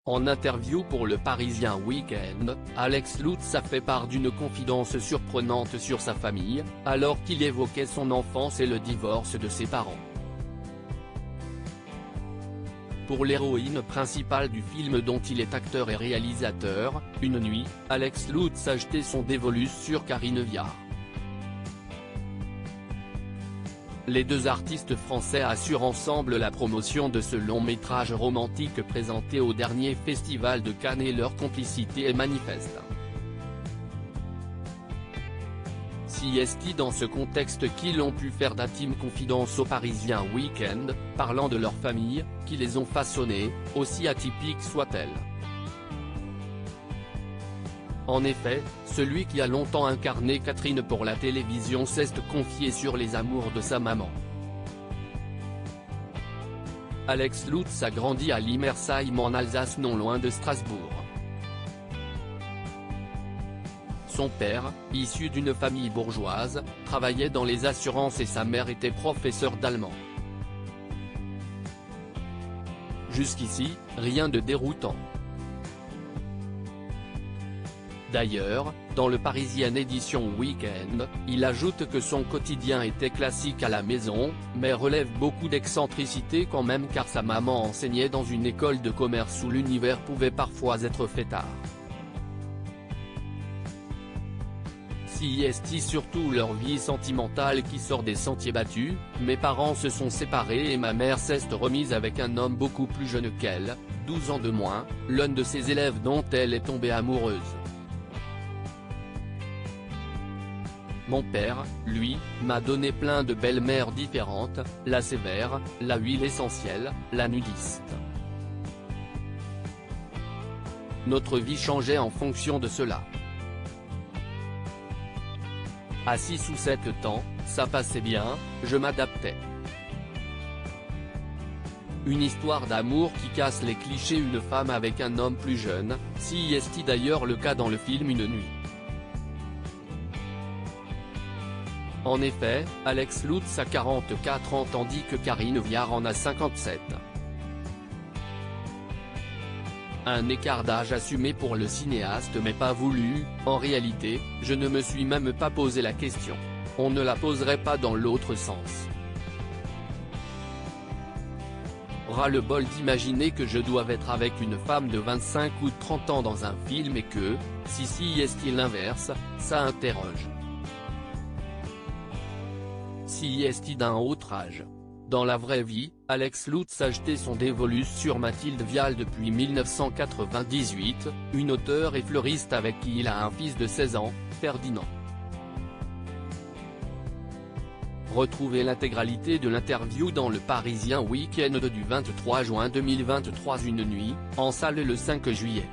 En interview pour le Parisien Week-end, Alex Lutz a fait part d'une confidence surprenante sur sa famille, alors qu'il évoquait son enfance et le divorce de ses parents. Pour l'héroïne principale du film dont il est acteur et réalisateur, Une nuit, Alex Lutz a jeté son dévolu sur Karine Viard. Les deux artistes français assurent ensemble la promotion de ce long-métrage romantique présenté au dernier Festival de Cannes et leur complicité est manifeste. Si est-il dans ce contexte qu'ils ont pu faire d'intimes confidences au Parisien Week-end, parlant de leur famille, qui les ont façonnés, aussi atypiques soient-elles. En effet, celui qui a longtemps incarné Catherine pour la télévision s'est confié sur les amours de sa maman. Alex Lutz a grandi à Limmersheim en Alsace non loin de Strasbourg. Son père, issu d'une famille bourgeoise, travaillait dans les assurances et sa mère était professeure d'allemand. Jusqu'ici, rien de déroutant. D'ailleurs, dans le Parisien édition Week-end, il ajoute que son quotidien était classique à la maison, mais relève beaucoup d'excentricité quand même car sa maman enseignait dans une école de commerce où l'univers pouvait parfois être fêtard. Si est surtout leur vie sentimentale qui sort des sentiers battus, mes parents se sont séparés et ma mère s'est remise avec un homme beaucoup plus jeune qu'elle, 12 ans de moins, l'un de ses élèves dont elle est tombée amoureuse. Mon père, lui, m'a donné plein de belles-mères différentes, la sévère, la huile essentielle, la nudiste. Notre vie changeait en fonction de cela. À 6 ou 7 ans, ça passait bien, je m'adaptais. Une histoire d'amour qui casse les clichés, une femme avec un homme plus jeune, si est d'ailleurs le cas dans le film Une nuit. En effet, Alex Lutz a 44 ans tandis que Karine Viard en a 57. Un écart d'âge assumé pour le cinéaste mais pas voulu, en réalité, je ne me suis même pas posé la question. On ne la poserait pas dans l'autre sens. Ras-le-bol d'imaginer que je doive être avec une femme de 25 ou 30 ans dans un film et que, si est-il l'inverse, ça interroge. Si est-il d'un autre âge. Dans la vraie vie, Alex Lutz a jeté son dévolu sur Mathilde Vial depuis 1998, une auteure et fleuriste avec qui il a un fils de 16 ans, Ferdinand. Retrouvez l'intégralité de l'interview dans le Parisien Week-end du 23 juin 2023 Une nuit, en salle le 5 juillet.